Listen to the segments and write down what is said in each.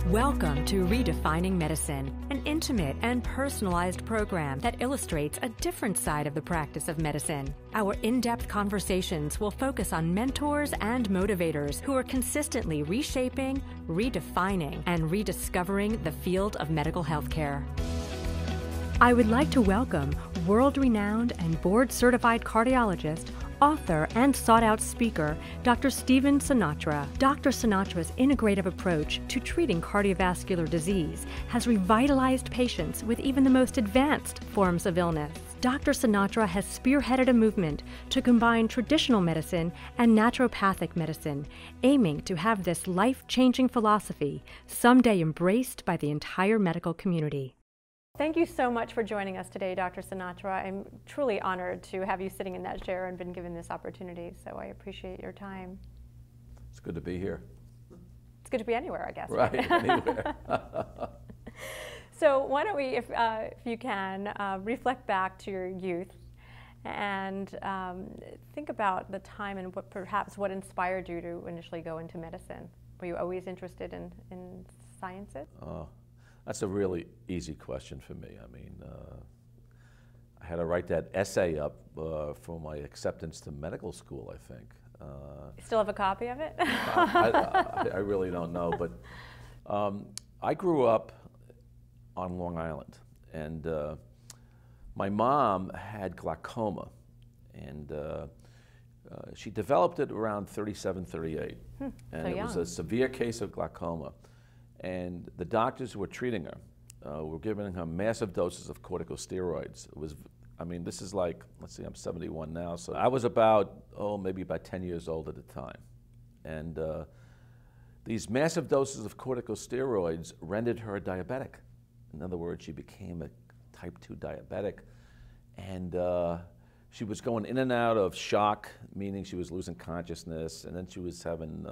Welcome to Redefining Medicine, an intimate and personalized program that illustrates a different side of the practice of medicine. Our in-depth conversations will focus on mentors and motivators who are consistently reshaping, redefining, and rediscovering the field of medical healthcare. I would like to welcome world-renowned and board-certified cardiologist, author, and sought-out speaker, Dr. Stephen Sinatra. Dr. Sinatra's integrative approach to treating cardiovascular disease has revitalized patients with even the most advanced forms of illness. Dr. Sinatra has spearheaded a movement to combine traditional medicine and naturopathic medicine, aiming to have this life-changing philosophy someday embraced by the entire medical community. Thank you so much for joining us today, Dr. Sinatra. I'm truly honored to have you sitting in that chair and been given this opportunity, so I appreciate your time. It's good to be here. It's good to be anywhere, I guess. Right, anywhere. So why don't we, if you can, reflect back to your youth and think about the time and perhaps what inspired you to initially go into medicine. Were you always interested in sciences? That's a really easy question for me. I mean, I had to write that essay up for my acceptance to medical school, I think. You still have a copy of it? I really don't know, but I grew up on Long Island, and my mom had glaucoma, and she developed it around 37, 38, and so it young. was a severe case of glaucoma. And the doctors who were treating her were giving her massive doses of corticosteroids. It was, I mean, this is like, let's see, I'm 71 now, so I was about, maybe about 10 years old at the time. And these massive doses of corticosteroids rendered her diabetic. In other words, she became a type 2 diabetic. And she was going in and out of shock, meaning she was losing consciousness, and then she was having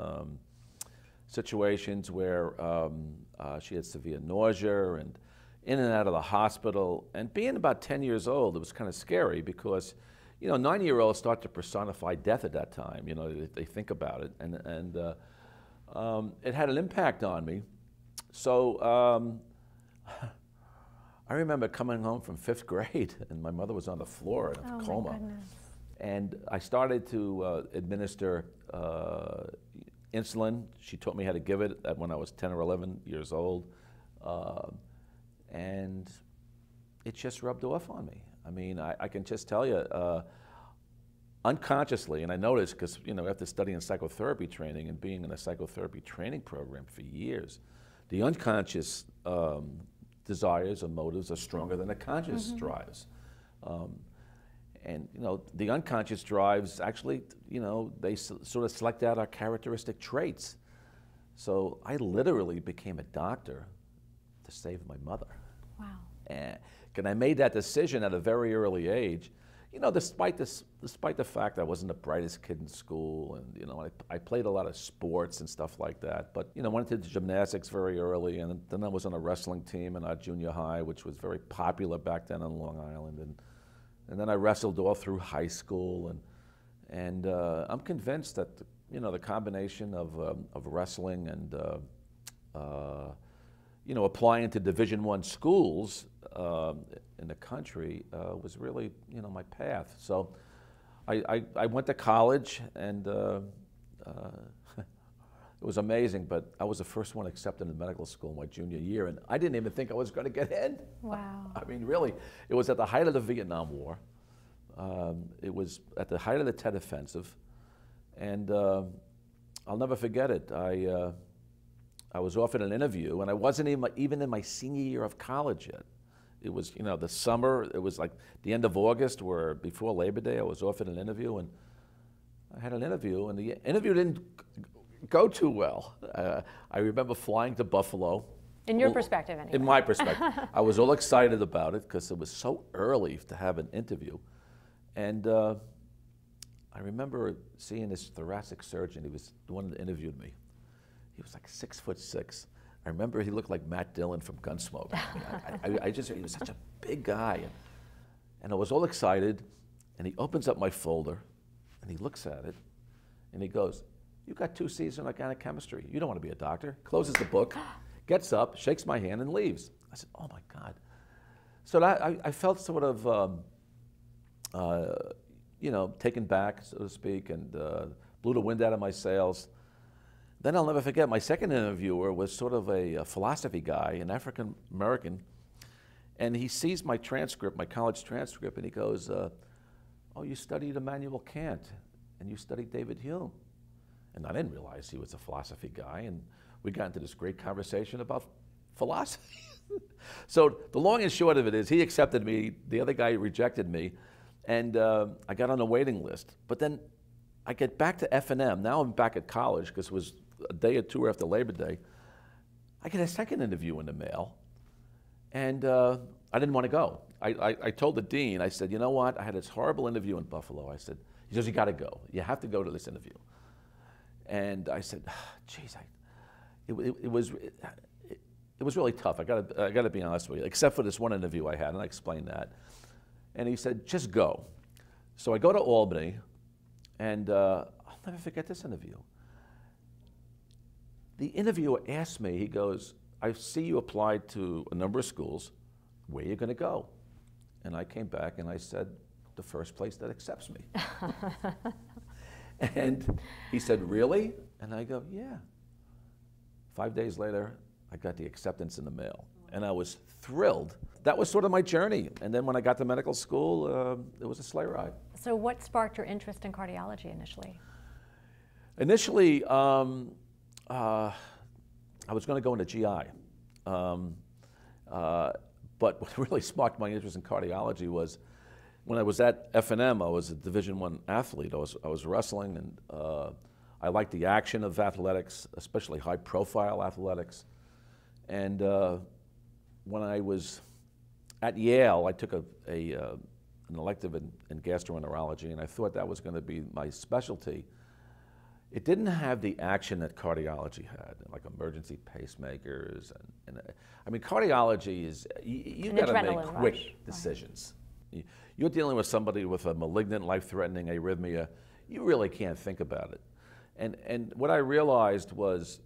situations where she had severe nausea and in and out of the hospital. And being about 10 years old, it was kind of scary because, you know, 9-year-olds start to personify death at that time. You know, they think about it. And it had an impact on me. So I remember coming home from 5th grade and my mother was on the floor in a coma. My goodness. And I started to administer insulin. She taught me how to give it when I was 10 or 11 years old. And it just rubbed off on me. I mean, I can just tell you, unconsciously, and I noticed because, you know, after studying psychotherapy training and being in a psychotherapy training program for years, the unconscious desires or motives are stronger than the conscious drives. And, you know, the unconscious drives actually, you know, they sort of select out our characteristic traits. So I literally became a doctor to save my mother. Wow. And I made that decision at a very early age, you know, despite the fact I wasn't the brightest kid in school, and, you know, I played a lot of sports and stuff like that. But, you know, went into gymnastics very early, and then I was on a wrestling team in our junior high, which was very popular back then on Long Island. And then I wrestled all through high school, and I'm convinced that you know, the combination of wrestling and you know, applying to Division I schools in the country was really, you know, my path. So I went to college, and it was amazing, but I was the first one accepted in medical school my junior year, and I didn't even think I was going to get in. Wow. I mean, really, it was at the height of the Vietnam War. It was at the height of the Tet Offensive, and I'll never forget it. I was offered an interview, and I wasn't even in my senior year of college yet. It was, you know, the summer. It was like the end of August, where before Labor Day, I was offered an interview, and I had an interview, and the interview didn't go too well. I remember flying to Buffalo. In your perspective, anyway. In my perspective. I was all excited about it because it was so early to have an interview. And I remember seeing this thoracic surgeon. He was the one that interviewed me. He was like 6'6". I remember he looked like Matt Dillon from Gunsmoke. I mean, he was such a big guy. And I was all excited, and he opens up my folder, and he looks at it, and he goes, "You got 2 C's in organic chemistry. You don't want to be a doctor." Closes the book, gets up, shakes my hand, and leaves. I said, oh my God. So I felt sort of, you know, taken back, so to speak, and blew the wind out of my sails. Then I'll never forget, my second interviewer was sort of a philosophy guy, an African American, and he sees my transcript, my college transcript, and he goes, oh, you studied Immanuel Kant, and you studied David Hume. And I didn't realize he was a philosophy guy, and we got into this great conversation about philosophy. So the long and short of it is, he accepted me, the other guy rejected me, and I got on the waiting list. But then I get back to F&M. Now I'm back at college, because it was a day or two after Labor Day. I get a second interview in the mail, and I didn't want to go. I told the dean, I said, you know what, I had this horrible interview in Buffalo. I said, he says, you got to go. You have to go to this interview. And I said, geez, it was really tough. I got to be honest with you, except for this one interview I had, and I explained that. And he said, just go. So I go to Albany, and I'll never forget this interview. The interviewer asked me, he goes, I see you applied to a number of schools. Where are you going to go? And I came back and I said, the first place that accepts me. And he said, really? And I go, yeah. 5 days later, I got the acceptance in the mail. And I was thrilled. That was sort of my journey. And then when I got to medical school, it was a sleigh ride. So what sparked your interest in cardiology initially? Initially, I was going to go into GI. But what really sparked my interest in cardiology was when I was at F&M, I was a Division I athlete. I was wrestling, and I liked the action of athletics, especially high-profile athletics. And when I was at Yale, I took an elective in gastroenterology, and I thought that was going to be my specialty. It didn't have the action that cardiology had, like emergency pacemakers, and I mean, cardiology is, you got to make quick decisions. Right. You're dealing with somebody with a malignant, life-threatening arrhythmia. You really can't think about it. And what I realized was,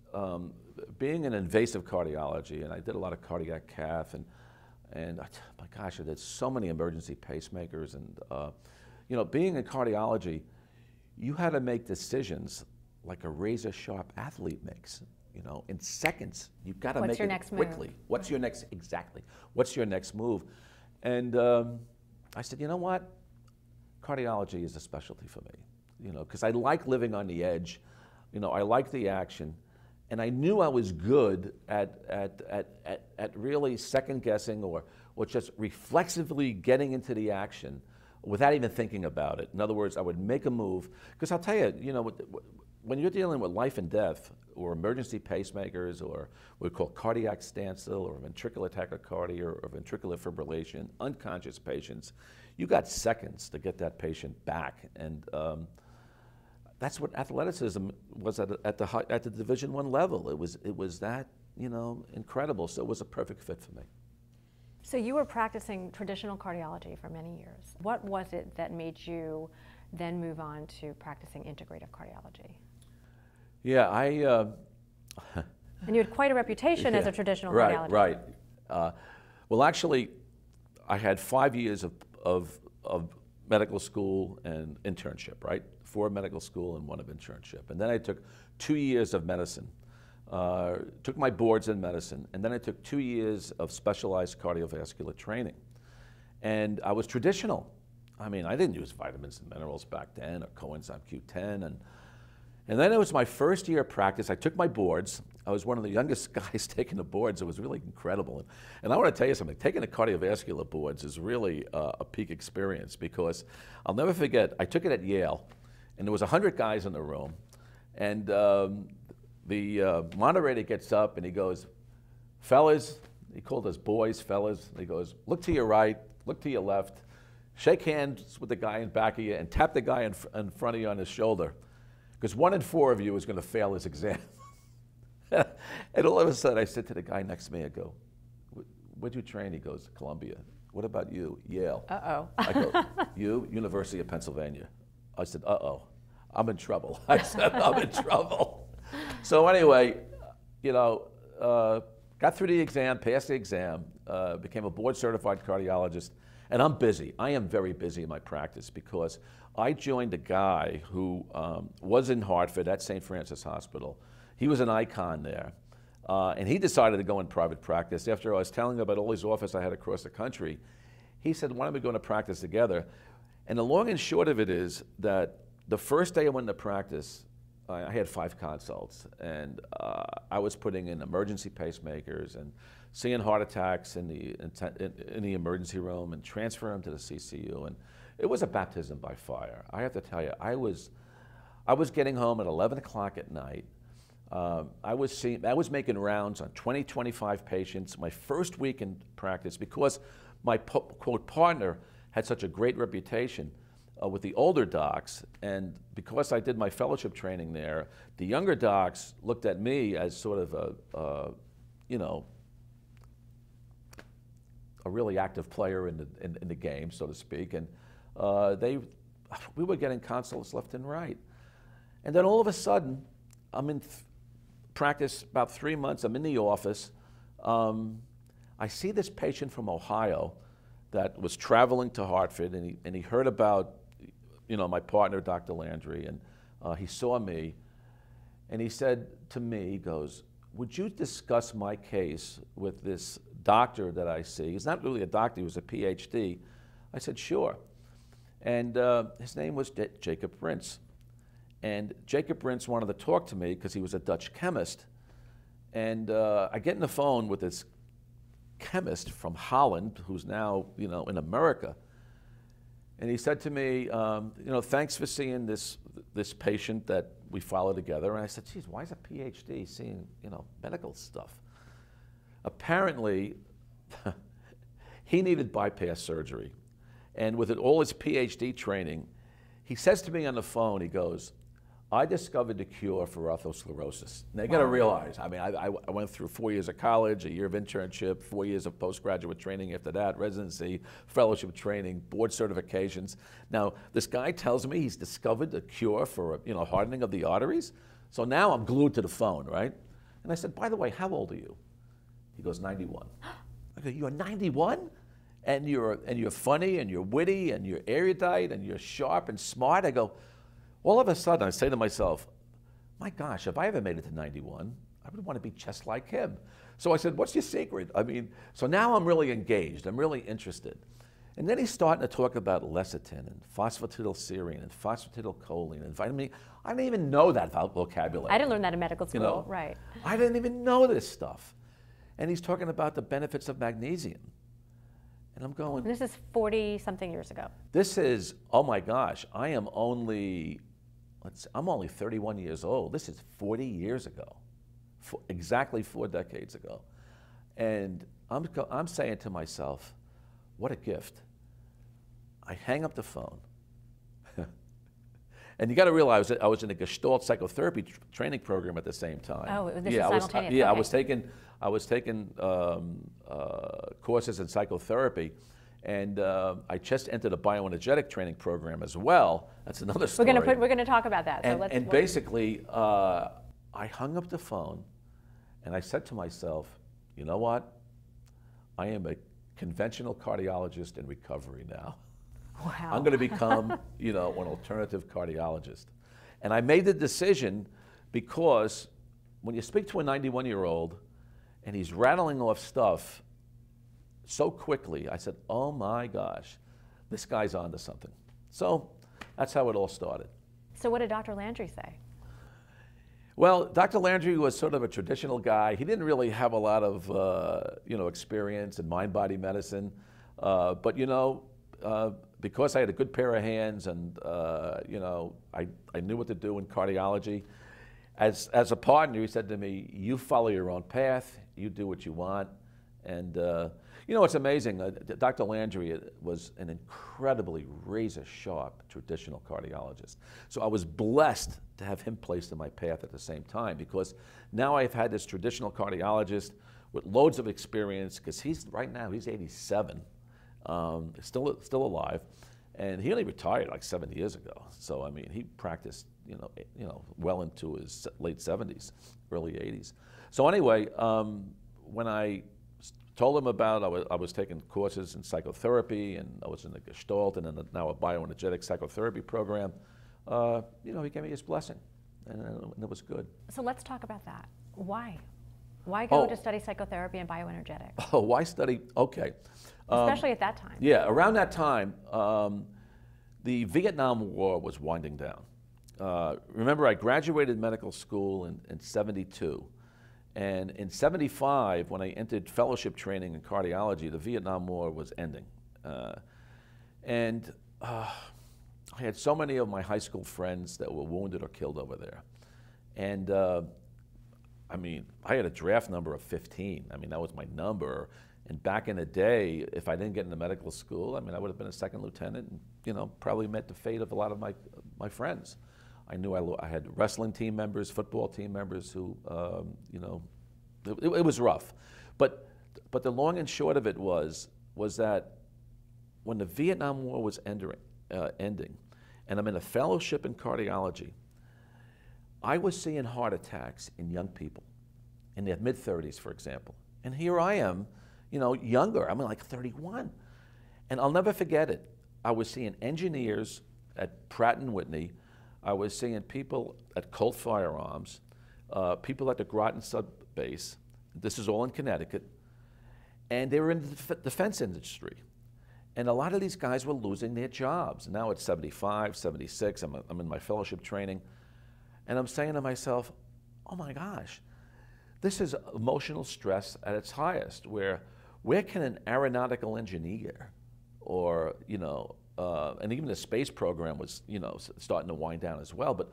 being an invasive cardiology, and I did a lot of cardiac cath, and my gosh, I did so many emergency pacemakers, and you know, being in cardiology, you had to make decisions like a razor-sharp athlete makes. You know, in seconds, you've got to make it quickly. What's your next, exactly, what's your next move? And I said, you know what? Cardiology is a specialty for me, you know, because I like living on the edge. You know, I like the action. And I knew I was good at really second-guessing or just reflexively getting into the action without even thinking about it. In other words, I would make a move. Because I'll tell you, you know, when you're dealing with life and death, or emergency pacemakers, or what we call cardiac standstill, or ventricular tachycardia, or ventricular fibrillation, unconscious patients, you got seconds to get that patient back. And that's what athleticism was at the Division I level. It was that, you know, incredible. So it was a perfect fit for me. So you were practicing traditional cardiology for many years. What was it that made you then move on to practicing integrative cardiology? Yeah, and you had quite a reputation as a traditional cardiologist. Right. Well, actually, I had 5 years of medical school and internship, right? 4 medical school and 1 of internship. And then I took 2 years of medicine. Took my boards in medicine, and then I took 2 years of specialized cardiovascular training. And I was traditional. I mean, I didn't use vitamins and minerals back then, or coenzyme Q10. And then it was my first year of practice. I took my boards. I was one of the youngest guys taking the boards. It was really incredible. And I want to tell you something. Taking the cardiovascular boards is really a peak experience, because I'll never forget, I took it at Yale, and there was 100 guys in the room. And the moderator gets up and he goes, fellas, he called us boys, fellas, and he goes, look to your right, look to your left, shake hands with the guy in back of you, and tap the guy in front of you on his shoulder, because 1 in 4 of you is going to fail his exam. And all of a sudden I said to the guy next to me, I go, where'd you train? He goes, Columbia. What about you? Yale. Uh-oh. I go, you? University of Pennsylvania. I said, uh-oh, I'm in trouble. I said, I'm in trouble. So anyway, you know, got through the exam, passed the exam, became a board-certified cardiologist, and I'm busy. I am very busy in my practice because I joined a guy who was in Hartford at St. Francis Hospital. He was an icon there, and he decided to go in private practice. After I was telling him about all these offices I had across the country, he said, why don't we go into practice together? And the long and short of it is that the first day I went into practice, I had 5 consults, and I was putting in emergency pacemakers and seeing heart attacks in the emergency room and transferring them to the CCU, and it was a baptism by fire. I have to tell you, I was getting home at 11 o'clock at night. I was making rounds on 20, 25 patients my first week in practice because my quote partner had such a great reputation with the older docs, and because I did my fellowship training there, the younger docs looked at me as sort of a really active player in the game, so to speak, and we were getting consults left and right. And then all of a sudden, I'm in practice about 3 months, I'm in the office, I see this patient from Ohio that was traveling to Hartford, and he heard about my partner, Dr. Landry, and he saw me, and he said to me, he goes, would you discuss my case with this doctor that I see? He's not really a doctor, he was a PhD. I said, sure. And his name was Jacob Rintz. And Jacob Rintz wanted to talk to me because he was a Dutch chemist. And I get on the phone with this chemist from Holland, who's now in America. And he said to me, thanks for seeing this patient that we follow together. And I said, geez, why is a PhD seeing medical stuff? Apparently, he needed bypass surgery. And with all his PhD training, he says to me on the phone, he goes, I discovered the cure for atherosclerosis. Now you got to realize, I mean, I went through 4 years of college, a year of internship, 4 years of postgraduate training after that, residency, fellowship training, board certifications. Now this guy tells me he's discovered the cure for hardening of the arteries. So now I'm glued to the phone, right? And I said, by the way, how old are you? He goes, 91. I go, you're 91? And you're funny and you're witty and you're erudite and you're sharp and smart? I go, all of a sudden, I say to myself, my gosh, if I ever made it to 91, I would want to be just like him. So I said, what's your secret? I mean, so now I'm really engaged. I'm really interested. And then he's starting to talk about lecithin and phosphatidylserine and phosphatidylcholine and vitamin E. I didn't even know that vocabulary. I didn't learn that in medical school, right. I didn't even know this stuff. And he's talking about the benefits of magnesium. And I'm going... This is 40-something years ago. This is, oh my gosh, I'm only 31 years old. This is 40 years ago, exactly 4 decades ago. And I'm saying to myself, what a gift. I hang up the phone. And you got to realize I was in a gestalt psychotherapy training program at the same time. Oh, this is simultaneous. Yeah, okay. I was taking courses in psychotherapy, and I just entered a bioenergetic training program as well. That's another story. We're going to talk about that. And basically, I hung up the phone, and I said to myself, you know what? I am a conventional cardiologist in recovery now. Wow. I'm going to become, an alternative cardiologist. And I made the decision because when you speak to a 91-year-old and he's rattling off stuff so quickly, I said, oh my gosh, this guy's onto something. So that's how it all started. So what did Dr. Landry say? Well, Dr. Landry was sort of a traditional guy. He didn't really have a lot of, experience in mind-body medicine. But, because I had a good pair of hands and, I knew what to do in cardiology, as a partner, he said to me, you follow your own path, you do what you want. And, it's amazing. Dr. Landry was an incredibly razor-sharp traditional cardiologist. So I was blessed to have him placed in my path at the same time, because now I've had this traditional cardiologist with loads of experience, because right now he's 87. Still alive, and he only retired like 7 years ago. So I mean, he practiced, well into his late 70s, early 80s. So anyway, when I told him about, I was taking courses in psychotherapy, and I was in the gestalt, and now a bioenergetic psychotherapy program, you know, he gave me his blessing, and it was good. So let's talk about that. Why? Why go to study psychotherapy and bioenergetics? Oh, why study? Okay. Especially at that time. Yeah, around that time, the Vietnam War was winding down. Remember, I graduated medical school in 72. And in 75, when I entered fellowship training in cardiology, the Vietnam War was ending. I had so many of my high school friends that were wounded or killed over there. And I mean, I had a draft number of 15. I mean, that was my number. And back in the day, if I didn't get into medical school, I mean, I would have been a second lieutenant and, you know, probably met the fate of a lot of my friends. I knew I had wrestling team members, football team members who, you know, it was rough. But the long and short of it was that when the Vietnam War was ending, and I'm in a fellowship in cardiology, I was seeing heart attacks in young people, in their mid-30s, for example. And here I am, you know, younger. I'm like 31. And I'll never forget it. I was seeing engineers at Pratt & Whitney. I was seeing people at Colt Firearms, people at the Groton Sub Base. This is all in Connecticut. And they were in the defense industry. And a lot of these guys were losing their jobs. Now it's 75, 76, I'm in my fellowship training. And I'm saying to myself, oh my gosh, this is emotional stress at its highest, where can an aeronautical engineer or, you know, and even the space program was, you know, starting to wind down as well, but,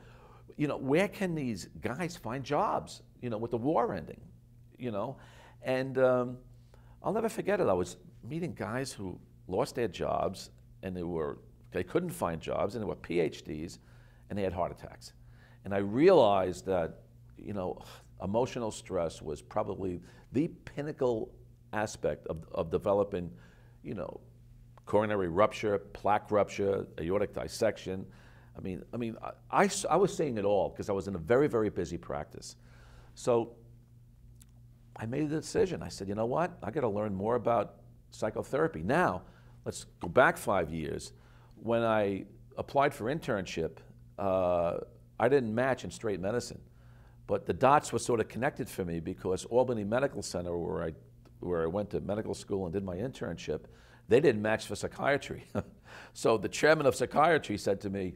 you know, where can these guys find jobs, you know, with the war ending, you know? And I'll never forget it. I was meeting guys who lost their jobs, and they couldn't find jobs, and they were PhDs, and they had heart attacks. And I realized that, you know, emotional stress was probably the pinnacle aspect of developing, you know, coronary rupture, plaque rupture, aortic dissection. I mean, I was seeing it all because I was in a very, very busy practice. So I made the decision. I said, you know what? I got to learn more about psychotherapy. Now, let's go back 5 years. When I applied for internship, I didn't match in straight medicine, but the dots were sort of connected for me because Albany Medical Center, where I went to medical school and did my internship, they didn't match for psychiatry. So the chairman of psychiatry said to me,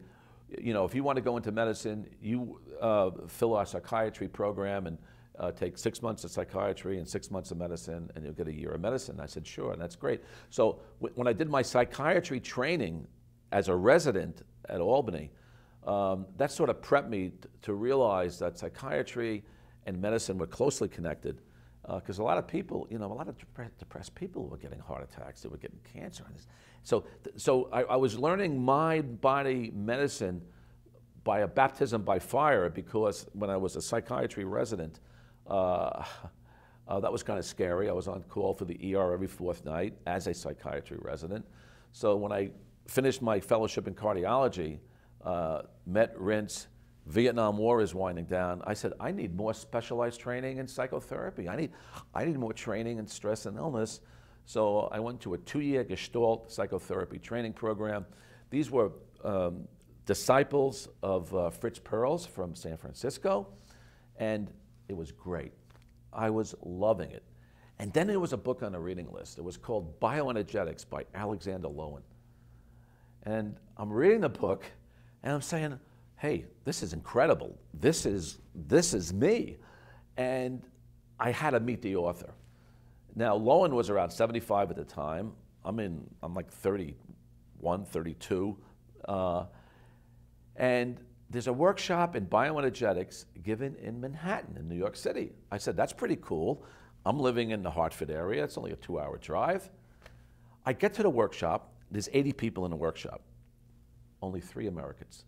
you know, if you want to go into medicine, you fill our psychiatry program and take 6 months of psychiatry and 6 months of medicine, and you'll get a year of medicine. I said, sure, and that's great. So when I did my psychiatry training as a resident at Albany, that sort of prepped me to realize that psychiatry and medicine were closely connected, because a lot of people, you know, a lot of depressed people were getting heart attacks, they were getting cancer. So I was learning mind body medicine by a baptism by fire, because when I was a psychiatry resident, that was kind of scary. I was on call for the ER every fourth night as a psychiatry resident. So when I finished my fellowship in cardiology, met rinse, Vietnam War is winding down. I said, I need more specialized training in psychotherapy. I need more training in stress and illness. So I went to a 2-year Gestalt psychotherapy training program. These were disciples of Fritz Perls from San Francisco, and it was great. I was loving it. And then there was a book on the reading list. It was called Bioenergetics by Alexander Lowen. And I'm reading the book, and I'm saying, hey, this is incredible. This is me. And I had to meet the author. Now, Lowen was around 75 at the time. I'm like 31, 32. And there's a workshop in bioenergetics given in Manhattan, in New York City. I said, that's pretty cool. I'm living in the Hartford area. It's only a 2-hour drive. I get to the workshop. There's 80 people in the workshop. Only 3 Americans.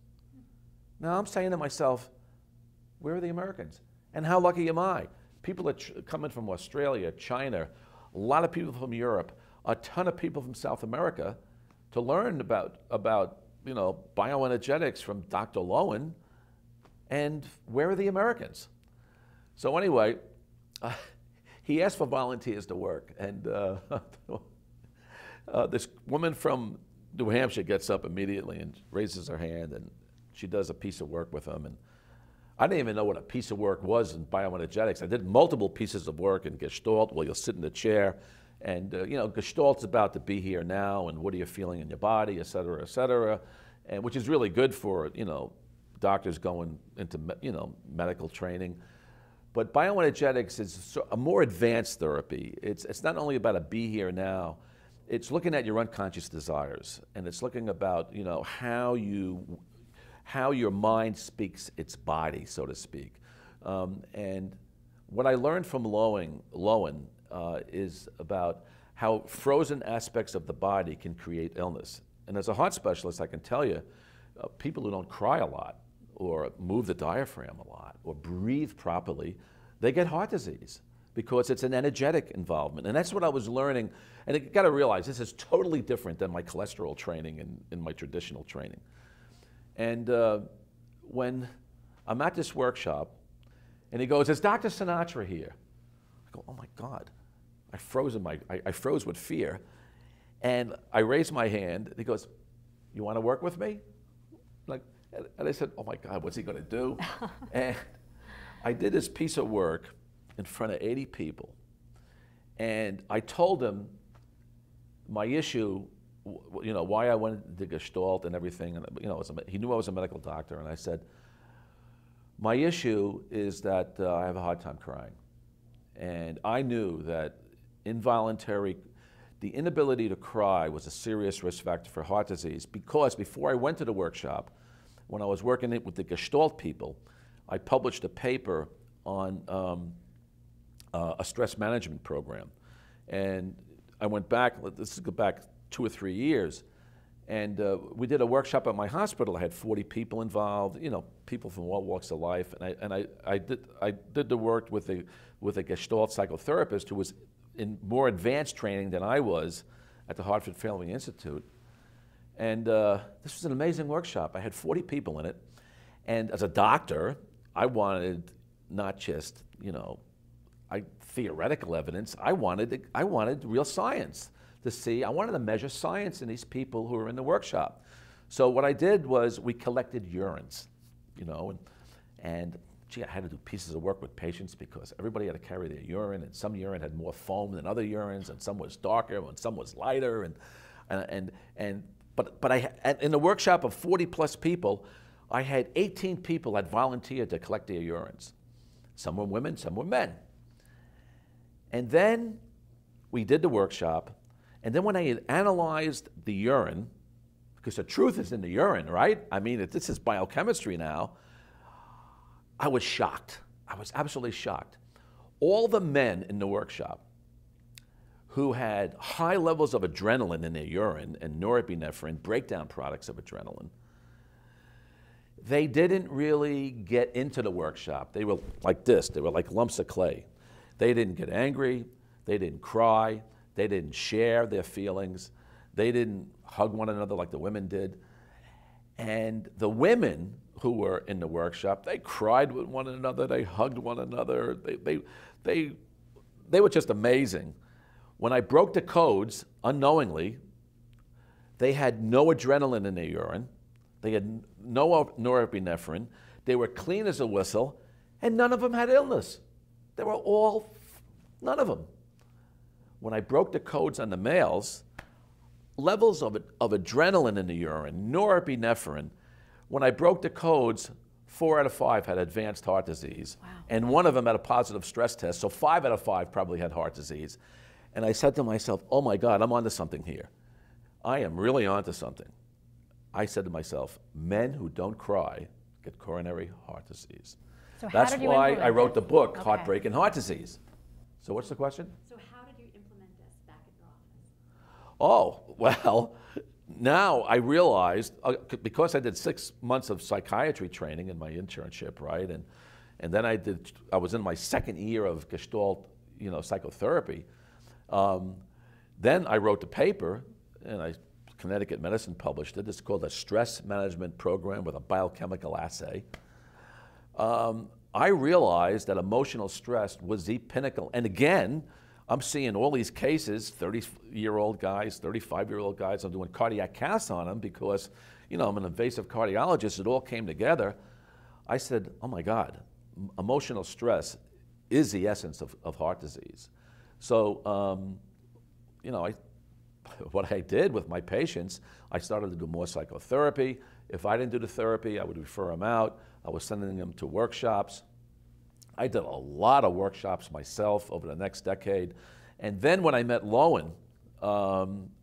Now I'm saying to myself, where are the Americans? And how lucky am I? People are coming from Australia, China, a lot of people from Europe, a ton of people from South America to learn about you know, bioenergetics from Dr. Lowen. And where are the Americans? So anyway, he asked for volunteers to work. And this woman from New Hampshire gets up immediately and raises her hand, and she does a piece of work with him. And I didn't even know what a piece of work was in bioenergetics. I did multiple pieces of work in gestalt, where you'll sit in the chair, and gestalt's about to be here now, and what are you feeling in your body, et cetera, and which is really good for doctors going into medical training. But bioenergetics is a more advanced therapy. It's not only about a be here now. It's looking at your unconscious desires, and it's looking about how your mind speaks its body, so to speak. And what I learned from Lowen is about how frozen aspects of the body can create illness. And as a heart specialist, I can tell you, people who don't cry a lot, or move the diaphragm a lot, or breathe properly, they get heart disease because it's an energetic involvement. And that's what I was learning. And you got to realize this is totally different than my cholesterol training and in my traditional training. And when I'm at this workshop, and he goes, "Is Dr. Sinatra here?" I go, "Oh my God." I froze with fear. And I raised my hand, and he goes, "You want to work with me?" And I said, "Oh my God, what's he going to do?" And I did this piece of work in front of 80 people. And I told him my issue, why I went to Gestalt and everything. And he knew I was a medical doctor. And I said, my issue is that I have a hard time crying. And I knew that the inability to cry was a serious risk factor for heart disease, because before I went to the workshop, when I was working with the Gestalt people, I published a paper on a stress management program. And I went back, this is back 2 or 3 years, and we did a workshop at my hospital. I had 40 people involved, people from all walks of life. And I did the work with a Gestalt psychotherapist who was in more advanced training than I was at the Hartford Family Institute. And this was an amazing workshop. I had 40 people in it. And as a doctor, I wanted not just, theoretical evidence. I wanted real science to see. I wanted to measure science in these people who were in the workshop. So what I did was we collected urines, and gee, I had to do pieces of work with patients because everybody had to carry their urine, and some urine had more foam than other urines, and some was darker, and some was lighter, But in the workshop of 40 plus people, I had 18 people that volunteered to collect their urines. Some were women, some were men. And then we did the workshop, and then when I had analyzed the urine, because the truth is in the urine, right? I mean, this is biochemistry now, I was shocked. I was absolutely shocked. All the men in the workshop who had high levels of adrenaline in their urine and norepinephrine, breakdown products of adrenaline, they didn't really get into the workshop. They were like this. They were like lumps of clay. They didn't get angry. They didn't cry. They didn't share their feelings. They didn't hug one another like the women did. And the women who were in the workshop, they cried with one another. They hugged one another. They were just amazing. When I broke the codes, unknowingly, they had no adrenaline in their urine. They had no norepinephrine. They were clean as a whistle, and none of them had illness. They were none of them. When I broke the codes on the males, levels of adrenaline in the urine, norepinephrine, when I broke the codes, 4 out of 5 had advanced heart disease. Wow. And one of them had a positive stress test, so 5 out of 5 probably had heart disease. And I said to myself, oh my God, I'm onto something here. I am really onto something. I said to myself, men who don't cry get coronary heart disease. So that's why I wrote the book, Okay. Heartbreak and Heart Disease. So what's the question? So how did you implement this back at your office? Oh, well, now I realized, because I did 6 months of psychiatry training in my internship, right? And then I was in my second year of Gestalt, psychotherapy. Then I wrote the paper, and Connecticut Medicine published it. It's called a stress management program with a biochemical assay. I realized that emotional stress was the pinnacle. And again, I'm seeing all these cases, 30-year-old guys, 35-year-old guys. I'm doing cardiac casts on them because, you know, I'm an invasive cardiologist. It all came together. I said, oh my God, emotional stress is the essence of heart disease. So, you know, what I did with my patients, I started to do more psychotherapy. If I didn't do the therapy, I would refer them out. I was sending them to workshops. I did a lot of workshops myself over the next decade. And then when I met Lowen,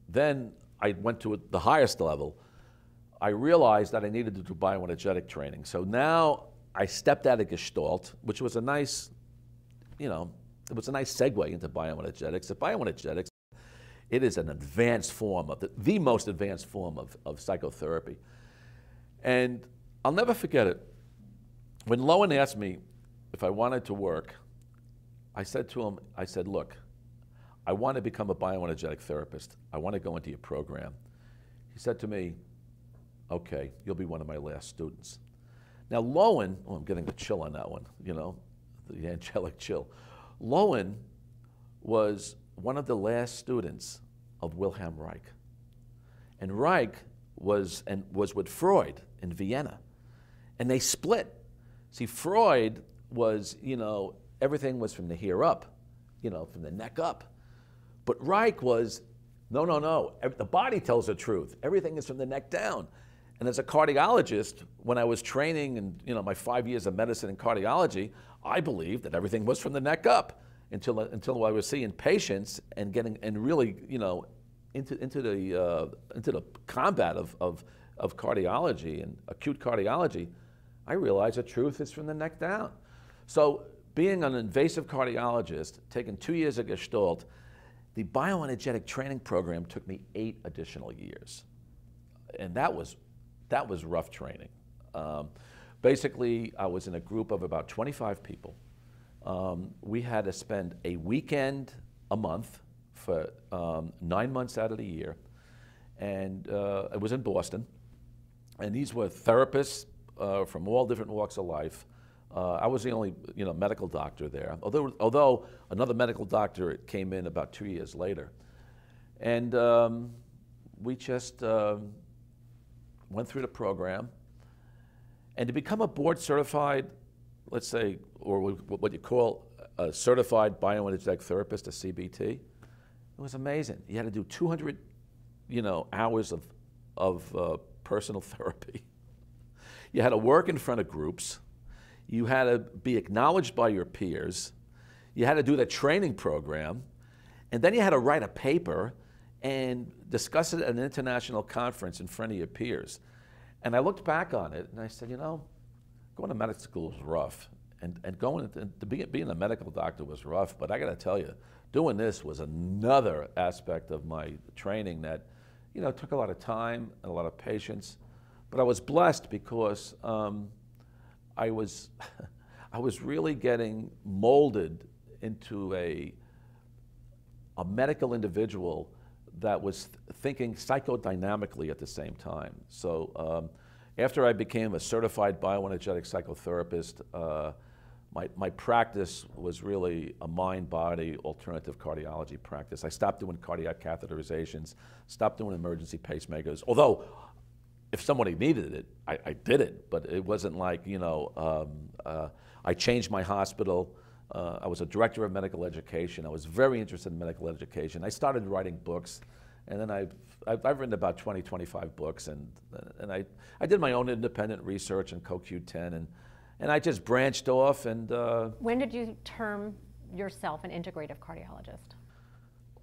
then I went to the highest level. I realized that I needed to do bioenergetic training. So now I stepped out of gestalt, which was a nice, you know, it was a nice segue into bioenergetics. At bioenergetics, it is an advanced form of the most advanced form of psychotherapy. And I'll never forget it. When Lowen asked me if I wanted to work, I said to him, I said, look, I want to become a bioenergetic therapist. I want to go into your program. He said to me, okay, you'll be one of my last students. Now Lowen, oh, I'm getting a chill on that one, you know, the angelic chill. Lowen was one of the last students of Wilhelm Reich. And Reich was with Freud in Vienna. And they split. See, Freud was, you know, everything was from the here up, you know, from the neck up. But Reich was, no, no, no, the body tells the truth. Everything is from the neck down. And as a cardiologist, when I was training in, you know, my 5 years of medicine and cardiology, I believed that everything was from the neck up until I was seeing patients and getting, and really, you know, into the combat of cardiology and acute cardiology, I realized the truth is from the neck down. So being an invasive cardiologist, taking 2 years of gestalt, the bioenergetic training program took me 8 additional years. And that was rough training. Basically, I was in a group of about 25 people. We had to spend a weekend a month for 9 months out of the year. And it was in Boston. And these were therapists from all different walks of life. I was the only, you know, medical doctor there, although another medical doctor came in about 2 years later. And we just went through the program. And to become a board certified, let's say, or what you call a certified bioenergetic therapist, a CBT, it was amazing. You had to do 200, you know, hours of personal therapy. You had to work in front of groups. You had to be acknowledged by your peers. You had to do the training program. And then you had to write a paper and discuss it at an international conference in front of your peers. And I looked back on it and I said, you know, going to medical school was rough. And going to being a medical doctor was rough. But I got to tell you, doing this was another aspect of my training that, you know, took a lot of time and a lot of patience. But I was blessed because I was really getting molded into a medical individual that was thinking psychodynamically at the same time. So after I became a certified bioenergetic psychotherapist, my practice was really a mind-body alternative cardiology practice. I stopped doing cardiac catheterizations, stopped doing emergency pacemakers, although if somebody needed it, I did it, but it wasn't like, you know, I changed my hospital. I was a director of medical education. I was very interested in medical education. I started writing books, and then I've written about 20, 25 books, and I did my own independent research in CoQ10, and I just branched off. And when did you term yourself an integrative cardiologist?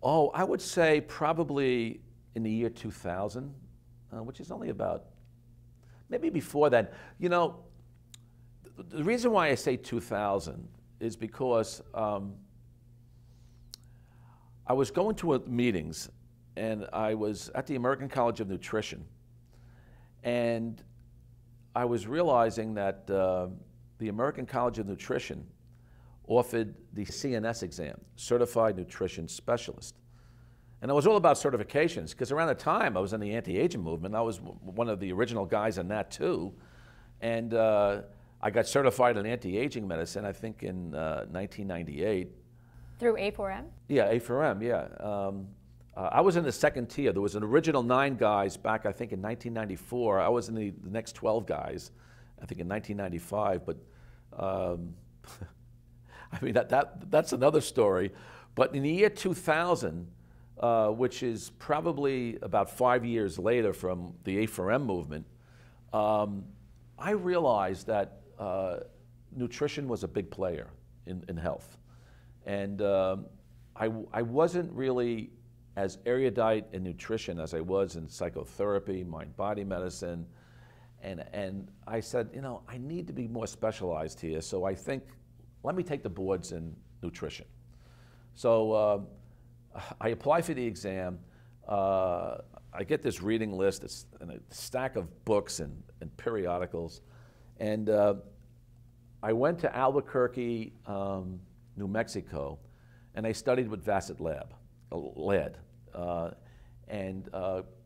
Oh, I would say probably in the year 2000, which is only about, maybe before that. You know, the reason why I say 2000 is because I was going to meetings, and I was at the American College of Nutrition, and I was realizing that the American College of Nutrition offered the CNS exam, Certified Nutrition Specialist. And it was all about certifications, because around the time I was in the anti-aging movement. I was one of the original guys in that too. And I got certified in anti-aging medicine, I think in 1998. Through A4M? Yeah, A4M, yeah. I was in the second tier. There was an original 9 guys back, I think, in 1994. I was in the next 12 guys, I think, in 1995. But I mean, that's another story. But in the year 2000, which is probably about 5 years later from the A4M movement, I realized that nutrition was a big player in health. And I wasn't really as erudite in nutrition as I was in psychotherapy, mind-body medicine. And I said, you know, I need to be more specialized here. So I think, let me take the boards in nutrition. So I apply for the exam. I get this reading list. It's a stack of books and periodicals. And I went to Albuquerque, New Mexico, and I studied with Vassett Lad.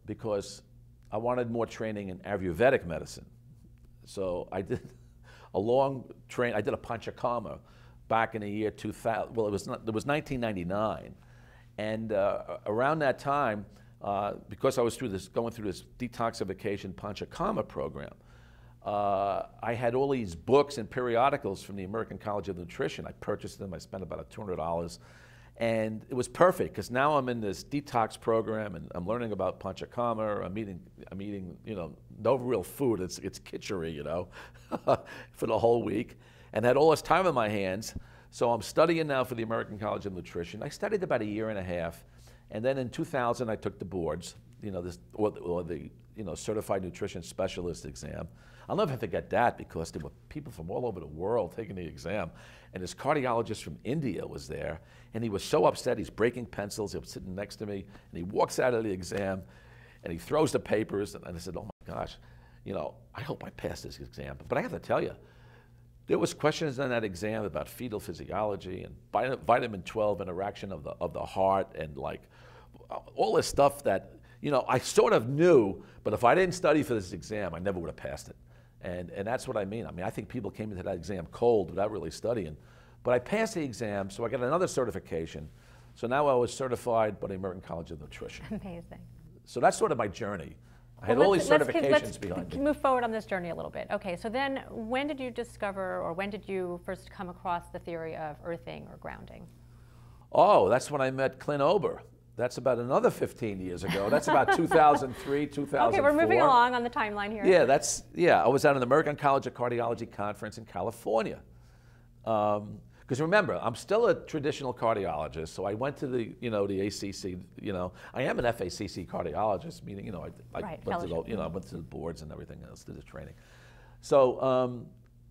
Because I wanted more training in Ayurvedic medicine. So I did a long train. I did a Panchakarma back in the year 2000. Well, it was 1999. And around that time, because I was going through this detoxification Panchakarma program, I had all these books and periodicals from the American College of Nutrition. I purchased them. I spent about $200. And it was perfect because now I'm in this detox program and I'm learning about Panchakarma. I'm eating, you know, no real food. It's kitchery, you know, for the whole week, and had all this time on my hands. So I'm studying now for the American College of Nutrition. I studied about a year and a half, and then in 2000 I took the boards, you know, or the Certified Nutrition Specialist exam. I'll never forget that because there were people from all over the world taking the exam. And this cardiologist from India was there, and he was so upset. He's breaking pencils. He was sitting next to me, and he walks out of the exam, and he throws the papers. And I said, oh my gosh, you know, I hope I pass this exam. But I have to tell you, there was questions on that exam about fetal physiology and vitamin 12 interaction of the heart and like all this stuff that, you know, I sort of knew, but if I didn't study for this exam, I never would have passed it. And that's what I mean. I mean, I think people came into that exam cold without really studying. But I passed the exam, so I got another certification. So now I was certified by the American College of Nutrition. Amazing. So that's sort of my journey. I had all these certifications behind me. Let's move forward on this journey a little bit. Okay, so then when did you discover, or when did you first come across the theory of earthing or grounding? Oh, that's when I met Clint Ober. That's about another 15 years ago. That's about 2003, 2004. Okay, we're moving along on the timeline here. Yeah, I was at an American College of Cardiology conference in California. Because remember, I'm still a traditional cardiologist, so I went to the, you know, the ACC, you know, I am an FACC cardiologist, meaning, you know, I went to the boards and everything else, did the training. So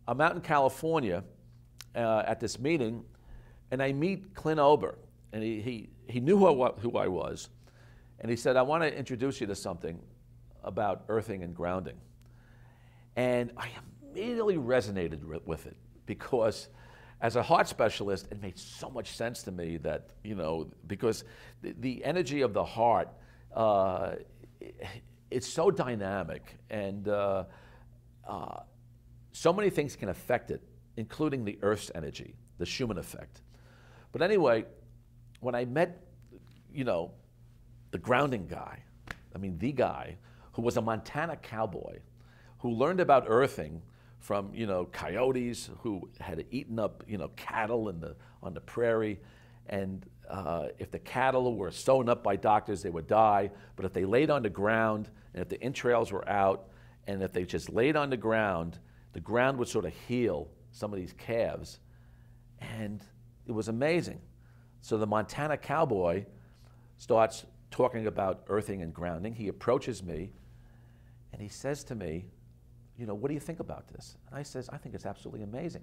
I'm out in California at this meeting, and I meet Clint Ober, and he knew who I was, and he said, I want to introduce you to something about earthing and grounding. And I immediately resonated with it because as a heart specialist, it made so much sense to me that, you know, because the energy of the heart, it's so dynamic, and so many things can affect it, including the Earth's energy, the Schumann effect. But anyway, when I met, you know, the grounding guy, I mean the guy who was a Montana cowboy who learned about earthing from, you know, coyotes who had eaten up, you know, cattle on the prairie, and if the cattle were sewn up by doctors, they would die, but if they laid on the ground, and if the entrails were out, and if they just laid on the ground would sort of heal some of these calves, and it was amazing. So the Montana cowboy starts talking about earthing and grounding. He approaches me, and he says to me, you know, what do you think about this? And I says, I think it's absolutely amazing.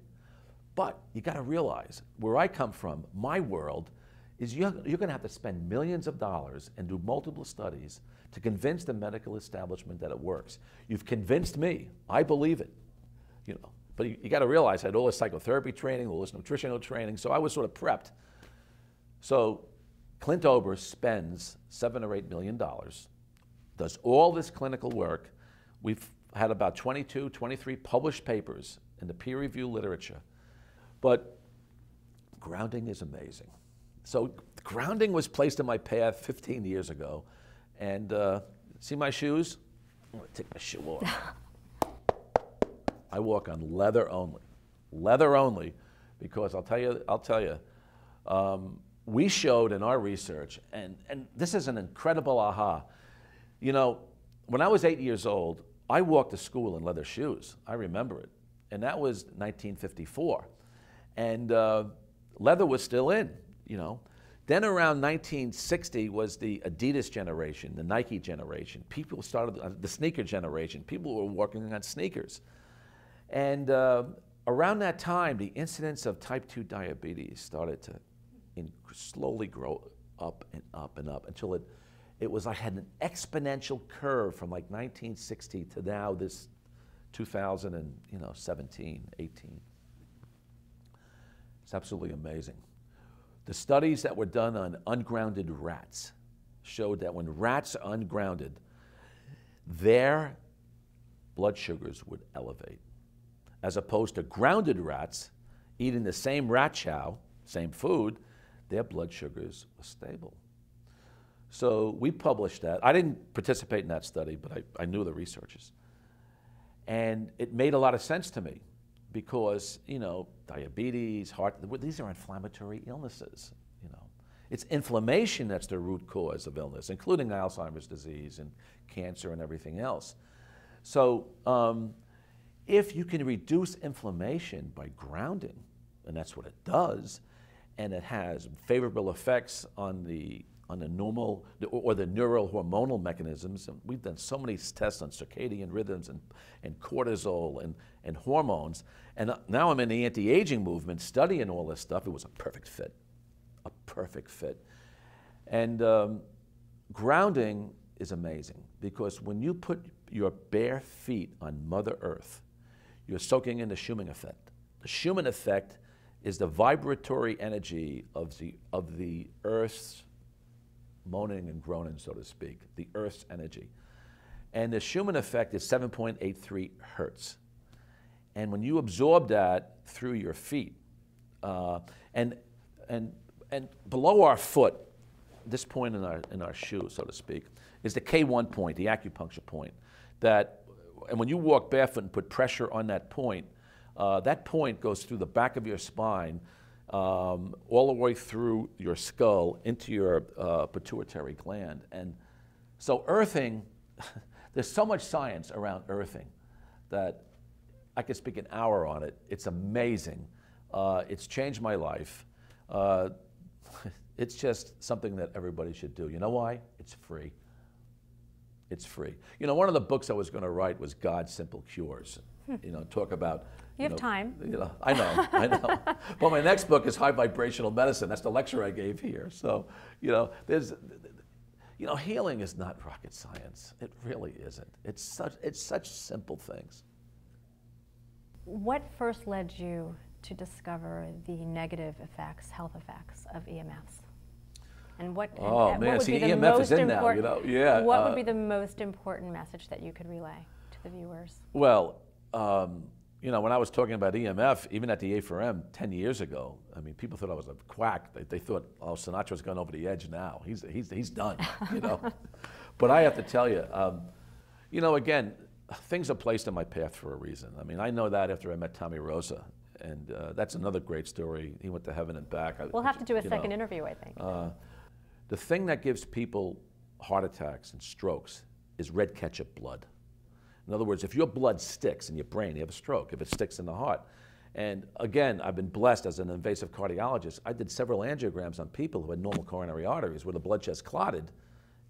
But you got to realize, where I come from, my world, is you're going to have to spend millions of dollars and do multiple studies to convince the medical establishment that it works. You've convinced me. I believe it. You know, but you got to realize I had all this psychotherapy training, all this nutritional training, so I was sort of prepped. So Clint Ober spends $7 or $8 million, does all this clinical work. We've had about 22, 23 published papers in the peer-reviewed literature. But grounding is amazing. So grounding was placed in my path 15 years ago. And see my shoes? I'm going to take my shoe off. I walk on leather only, because I'll tell you, we showed in our research, and this is an incredible aha. You know, when I was 8 years old, I walked to school in leather shoes. I remember it. And that was 1954. And leather was still in, you know. Then around 1960 was the Adidas generation, the Nike generation. People started, the sneaker generation. People were working on sneakers. And around that time, the incidence of type 2 diabetes started to slowly grow up and up and up until it was, I had an exponential curve from like 1960 to now this 2017, 18. It's absolutely amazing. The studies that were done on ungrounded rats showed that when rats are ungrounded, their blood sugars would elevate. As opposed to grounded rats eating the same rat chow, same food, their blood sugars were stable. So we published that. I didn't participate in that study, but I knew the researchers. And it made a lot of sense to me because, you know, diabetes, heart, these are inflammatory illnesses, you know. It's inflammation that's the root cause of illness, including Alzheimer's disease and cancer and everything else. So if you can reduce inflammation by grounding, and that's what it does, and it has favorable effects on the normal or the neural hormonal mechanisms. And we've done so many tests on circadian rhythms and cortisol and hormones. And now I'm in the anti-aging movement studying all this stuff. It was a perfect fit, a perfect fit. And grounding is amazing because when you put your bare feet on Mother Earth, you're soaking in the Schumann effect. The Schumann effect is the vibratory energy of the Earth's moaning and groaning, so to speak, the Earth's energy. And the Schumann effect is 7.83 hertz. And when you absorb that through your feet, and below our foot, this point in our shoe, so to speak, is the K1 point, the acupuncture point. And when you walk barefoot and put pressure on that point goes through the back of your spine, all the way through your skull into your pituitary gland. And so earthing, there's so much science around earthing that I could speak an hour on it. It's amazing. It's changed my life. It's just something that everybody should do. You know why? It's free. It's free. You know, one of the books I was going to write was God's Simple Cures. You know, talk about... You have time. You know, I know. But my next book is High Vibrational Medicine. That's the lecture I gave here. So, you know, healing is not rocket science. It really isn't. It's such simple things. What first led you to discover the negative effects, health effects of EMFs? And what would be the most important? What would be the most important message that you could relay to the viewers? Well, you know, when I was talking about EMF, even at the A4M 10 years ago, I mean, people thought I was a quack. They thought, oh, Sinatra's gone over the edge now. He's done, you know. But I have to tell you, you know, again, things are placed in my path for a reason. I mean, I know that after I met Tommy Rosa, and that's another great story. He went to heaven and back. We'll have to do a second interview, I think. The thing that gives people heart attacks and strokes is red ketchup blood. In other words, if your blood sticks in your brain, you have a stroke, if it sticks in the heart. And again, I've been blessed as an invasive cardiologist. I did several angiograms on people who had normal coronary arteries where the blood just clotted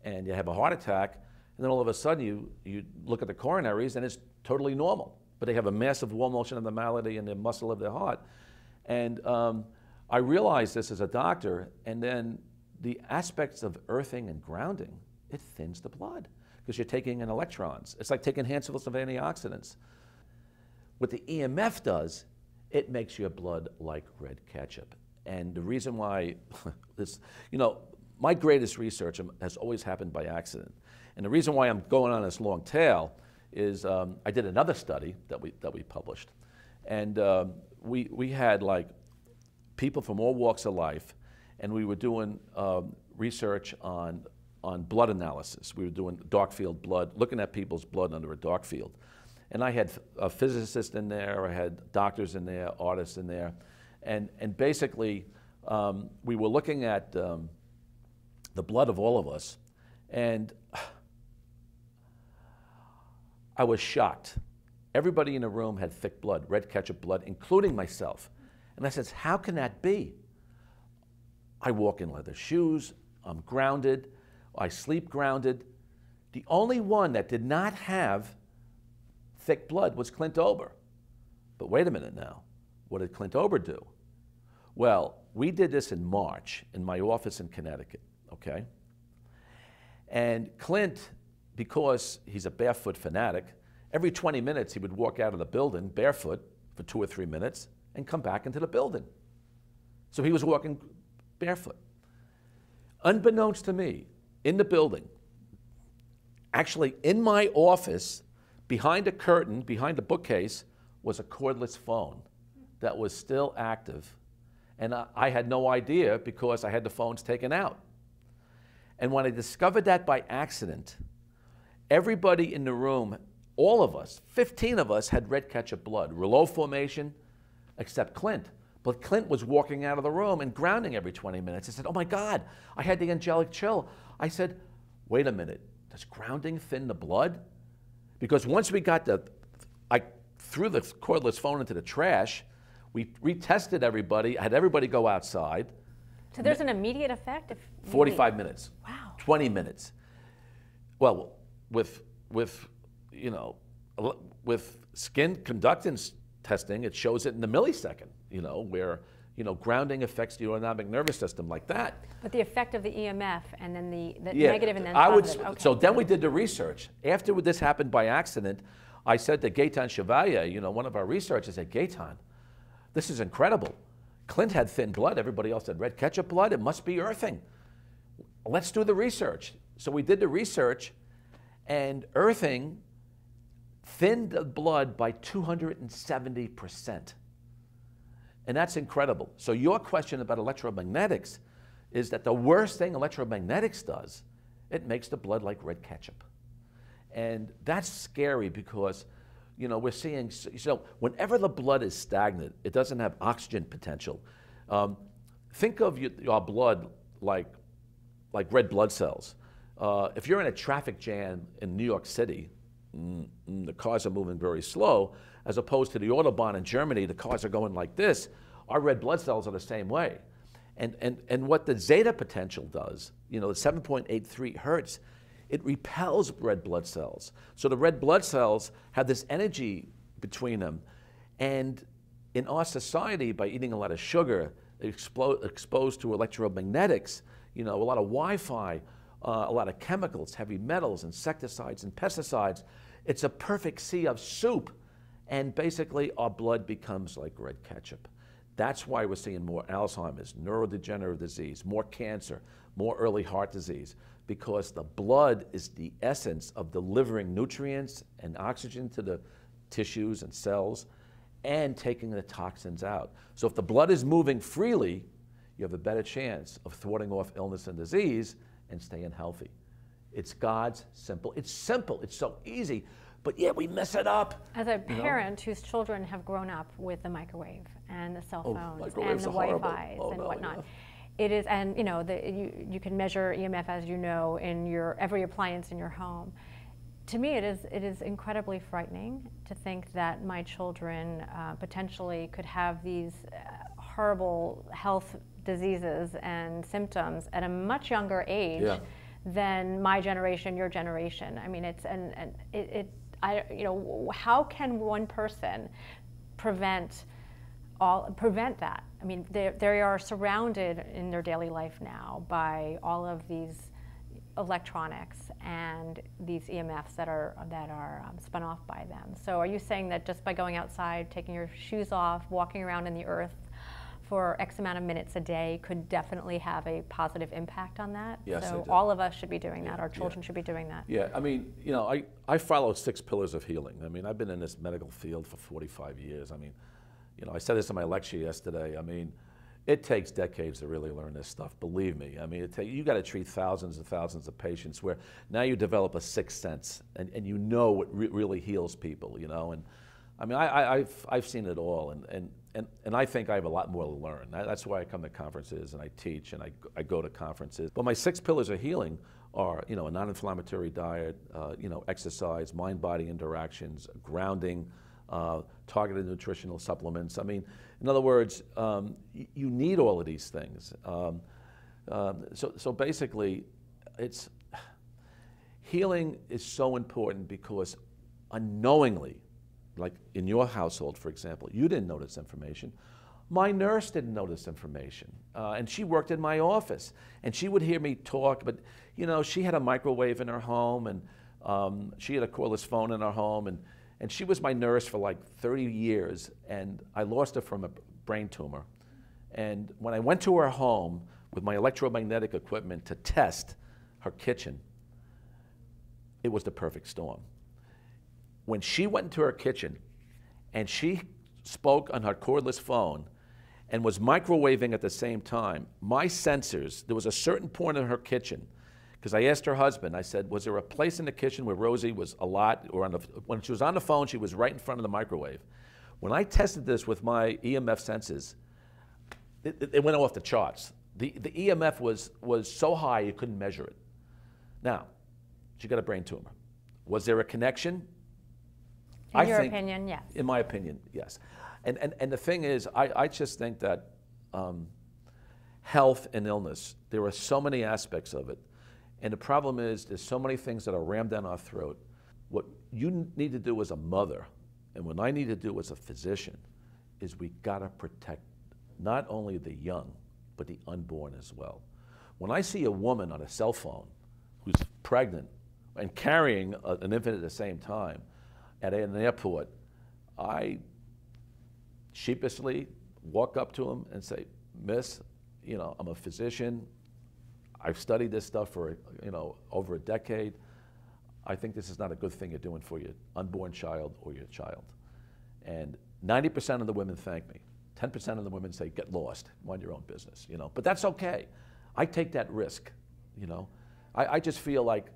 and you have a heart attack, and then all of a sudden you look at the coronaries and it's totally normal. But they have a massive wall motion abnormality in the muscle of their heart. And I realized this as a doctor, and then the aspects of earthing and grounding, it thins the blood, because you're taking in electrons. It's like taking handfuls of antioxidants. What the EMF does, it makes your blood like red ketchup. And the reason why this, you know, my greatest research has always happened by accident. And the reason why I'm going on this long tail is I did another study that we published. And we had like people from all walks of life, and we were doing research on blood analysis. We were doing dark field blood, looking at people's blood under a dark field. And I had a physicist in there, I had doctors in there, artists in there, and basically we were looking at the blood of all of us, and I was shocked. Everybody in the room had thick blood, red ketchup blood, including myself. And I said, how can that be? I walk in leather shoes, I'm grounded, I sleep grounded. The only one that did not have thick blood was Clint Ober. But wait a minute now, what did Clint Ober do? Well, we did this in March in my office in Connecticut, okay? And Clint, because he's a barefoot fanatic, every 20 minutes he would walk out of the building barefoot for 2 or 3 minutes and come back into the building. So he was walking barefoot. Unbeknownst to me, in the building, actually in my office, behind a curtain, behind a bookcase, was a cordless phone that was still active. And I had no idea because I had the phones taken out. And when I discovered that by accident, everybody in the room, all of us, 15 of us, had red ketchup blood, Rouleau formation, except Clint. But Clint was walking out of the room and grounding every 20 minutes. I said, oh my God, I had the angelic chill. I said, wait a minute, does grounding thin the blood? Because once we got I threw the cordless phone into the trash, we retested everybody, I had everybody go outside. So there's an immediate effect? 45 minutes. Wow. 20 minutes. Well, with skin conductance testing, it shows it in a millisecond, where, grounding affects the autonomic nervous system like that. But the effect of the EMF and then the negative and then positive. Okay. So then we did the research. After this happened by accident, I said to Gaetan Chevalier, one of our researchers, I said, Gaetan, this is incredible. Clint had thin blood, everybody else had red ketchup blood, it must be earthing. Let's do the research. So we did the research, and earthing thinned the blood by 270%. And that's incredible. So your question about electromagnetics is that the worst thing electromagnetics does, it makes the blood like red ketchup. And that's scary because, we're seeing, whenever the blood is stagnant, it doesn't have oxygen potential. Think of your blood like red blood cells. If you're in a traffic jam in New York City, the cars are moving very slow, as opposed to the Autobahn in Germany, the cars are going like this. Our red blood cells are the same way. And what the zeta potential does, the 7.83 hertz, it repels red blood cells. So the red blood cells have this energy between them. And in our society, by eating a lot of sugar, exposed to electromagnetics, a lot of Wi-Fi, a lot of chemicals, heavy metals, insecticides, and pesticides, it's a perfect sea of soup. And basically, our blood becomes like red ketchup. That's why we're seeing more Alzheimer's, neurodegenerative disease, more cancer, more early heart disease, because the blood is the essence of delivering nutrients and oxygen to the tissues and cells and taking the toxins out. So if the blood is moving freely, you have a better chance of thwarting off illness and disease and staying healthy. It's God's simple. It's simple. It's so easy. But yeah, we mess it up. As a parent whose children have grown up with the microwave and the cell phones and the Wi-Fi's and whatnot, yeah. It is, and you can measure EMF, as you know, in every appliance in your home. To me, it is incredibly frightening to think that my children potentially could have these horrible health diseases and symptoms at a much younger age than my generation, your generation. I mean, how can one person prevent that? I mean, they are surrounded in their daily life now by all of these electronics and these EMFs that are spun off by them. So are you saying that just by going outside, taking your shoes off, walking around in the earth for X amount of minutes a day could definitely have a positive impact on that. Yes, so all of us should be doing that. Our children should be doing that. Yeah, I mean, you know, I follow 6 pillars of healing. I mean, I've been in this medical field for 45 years. I mean, you know, I said this in my lecture yesterday. I mean, it takes decades to really learn this stuff, believe me. I mean, you got to treat thousands and thousands of patients where now you develop a sixth sense and you know what really heals people, you know. And I mean, I've seen it all, and I think I have a lot more to learn. That's why I come to conferences and I teach and I go to conferences. But my 6 pillars of healing are, you know, a non-inflammatory diet, you know, exercise, mind-body interactions, grounding, targeted nutritional supplements. I mean, in other words, you need all of these things. So basically, healing is so important because unknowingly, like in your household, for example, you didn't know this information. My nurse didn't know this information, and she worked in my office, and she would hear me talk, but you know, she had a microwave in her home, and she had a cordless phone in her home, and she was my nurse for like 30 years, and I lost her from a brain tumor. And when I went to her home with my electromagnetic equipment to test her kitchen, it was the perfect storm. When she went into her kitchen and she spoke on her cordless phone and was microwaving at the same time, my sensors, there was a certain point in her kitchen, because I asked her husband, I said, was there a place in the kitchen where Rosie was a lot, or when she was on the phone, she was right in front of the microwave. When I tested this with my EMF senses, it went off the charts. The EMF was so high you couldn't measure it. Now, she got a brain tumor. Was there a connection? In your opinion, yes. In my opinion, yes. And the thing is, I just think that health and illness, there are so many aspects of it. And the problem is, there's so many things that are rammed down our throat. What you need to do as a mother, and what I need to do as a physician, is we gotta protect not only the young, but the unborn as well. When I see a woman on a cell phone who's pregnant and carrying an infant at the same time at an airport, I sheepishly walk up to him and say, Miss, you know, I'm a physician. I've studied this stuff for, you know, over a decade. I think this is not a good thing you're doing for your unborn child or your child. And 90% of the women thank me. 10% of the women say, get lost, mind your own business, you know. But that's okay. I take that risk, you know. I just feel like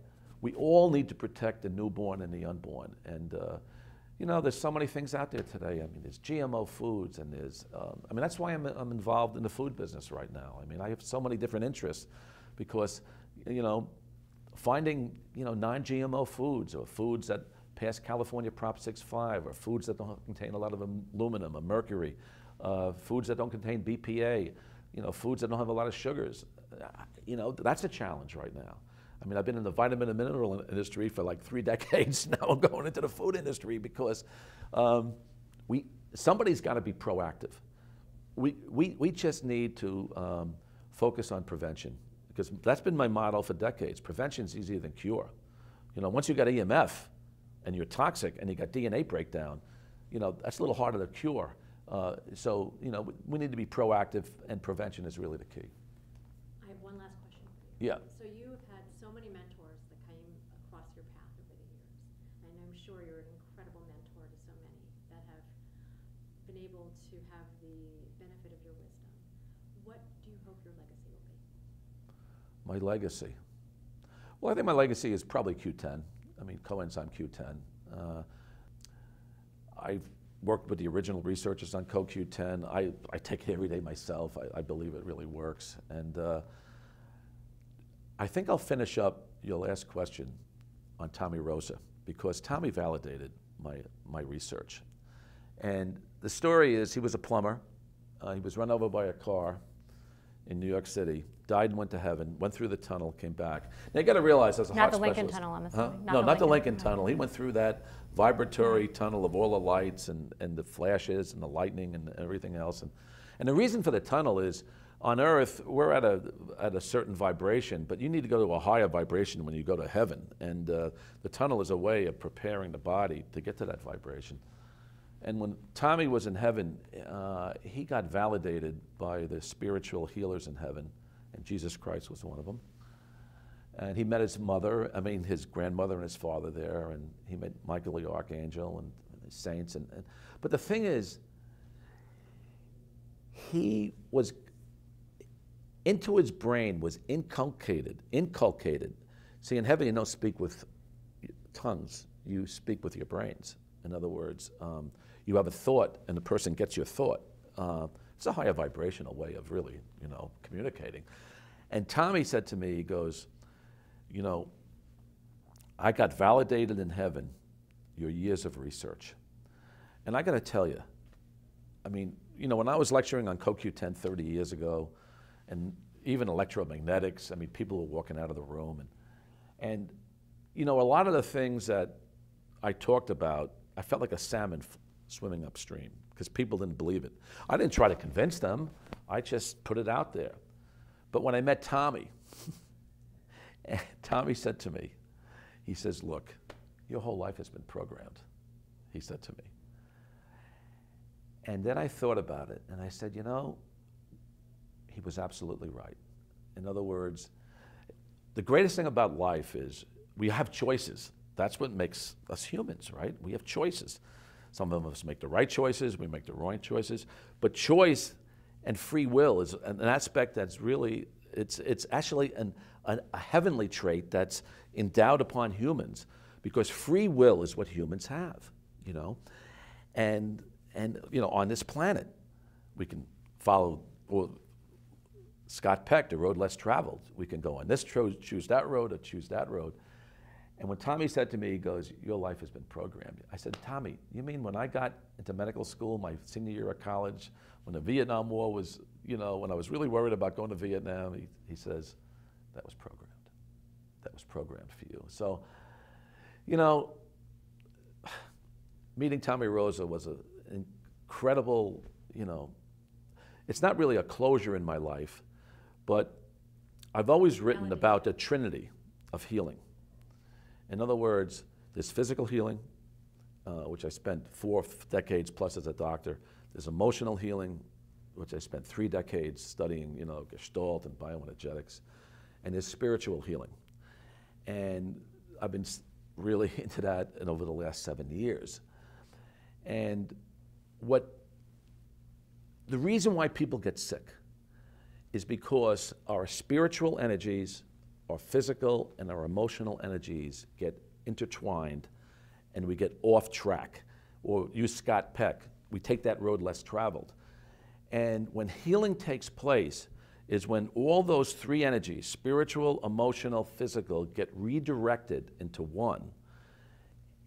we all need to protect the newborn and the unborn. And, you know, there's so many things out there today. I mean, there's GMO foods, and there's, I mean, that's why I'm involved in the food business right now. I mean, I have so many different interests because, you know, finding, you know, non-GMO foods, or foods that pass California Prop 65, or foods that don't contain a lot of aluminum or mercury, foods that don't contain BPA, you know, foods that don't have a lot of sugars. You know, that's a challenge right now. I mean, I've been in the vitamin and mineral industry for like 3 decades. Now I'm going into the food industry because somebody's got to be proactive. We just need to focus on prevention, because that's been my motto for decades. Prevention's easier than cure. You know, once you got EMF and you're toxic and you got DNA breakdown, you know, that's a little harder to cure. So, you know, we need to be proactive, and prevention is really the key. I have one last question for you. Yeah. So you have had so many mentors that came across your path over the years, and I'm sure you're an incredible mentor to so many that have been able to have the benefit of your wisdom. What do you hope your legacy will be? My legacy? Well, I think my legacy is probably Q10. I mean, coenzyme Q10. I've worked with the original researchers on CoQ10. I take it every day myself. I believe it really works. And I think I'll finish up your last question on Tommy Rosa, because Tommy validated my research. And the story is, he was a plumber. He was run over by a car in New York City, died and went to heaven, went through the tunnel, came back. Now you got to realize, as a heart specialist— Not the Lincoln Tunnel, I'm assuming. No, not the Lincoln Tunnel. He went through that vibratory tunnel of all the lights and the flashes and the lightning and everything else. And the reason for the tunnel is, on Earth, we're at a certain vibration, but you need to go to a higher vibration when you go to heaven. And the tunnel is a way of preparing the body to get to that vibration. And when Tommy was in heaven, he got validated by the spiritual healers in heaven, and Jesus Christ was one of them. And he met his mother, his grandmother and his father there, and he met Michael the Archangel and the saints. But the thing is, he was, into his brain was inculcated. See, in heaven you don't speak with tongues, you speak with your brains. In other words, you have a thought and the person gets your thought. It's a higher vibrational way of really, communicating. And Tommy said to me, he goes, I got validated in heaven, your years of research. And I got to tell you, when I was lecturing on CoQ10 30 years ago, and even electromagnetics, people were walking out of the room. And a lot of the things that I talked about, I felt like a salmon swimming upstream because people didn't believe it. I didn't try to convince them. I just put it out there. But when I met Tommy, and Tommy said to me, he says, look, your whole life has been programmed, he said to me. And then I thought about it, and I said, he was absolutely right. In other words, the greatest thing about life is we have choices. That's what makes us humans, right? We have choices. Some of us make the right choices, we make the wrong choices. But choice and free will is an aspect that's really, it's actually a heavenly trait that's endowed upon humans, because free will is what humans have, And on this planet, we can follow Scott Peck, the road less traveled. We can go on this road, choose that road, or choose that road. And when Tommy said to me, he goes, your life has been programmed. I said, Tommy, you mean when I got into medical school, my senior year of college, when the Vietnam War was, when I was really worried about going to Vietnam, he says, that was programmed. That was programmed for you. So, meeting Tommy Rosa was an incredible, it's not really a closure in my life, but I've always written about the trinity of healing. In other words, there's physical healing, which I spent 4 decades plus as a doctor. There's emotional healing, which I spent 3 decades studying, gestalt and bioenergetics. And there's spiritual healing. And I've been really into that over the last 7 years. And the reason why people get sick is because our spiritual energies, our physical and our emotional energies get intertwined and we get off track. Or use Scott Peck, we take that road less traveled. And when healing takes place is when all those 3 energies, spiritual, emotional, physical, get redirected into one.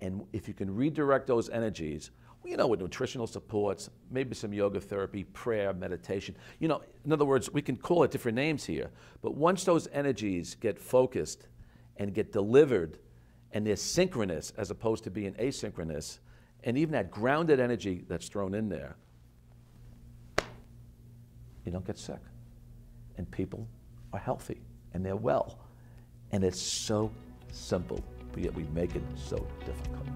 And if you can redirect those energies, with nutritional supports, maybe some yoga therapy, prayer, meditation. In other words, we can call it different names here, but once those energies get focused and get delivered and they're synchronous as opposed to being asynchronous, and even that grounded energy that's thrown in there, you don't get sick. And people are healthy and they're well. And it's so simple, but yet we make it so difficult.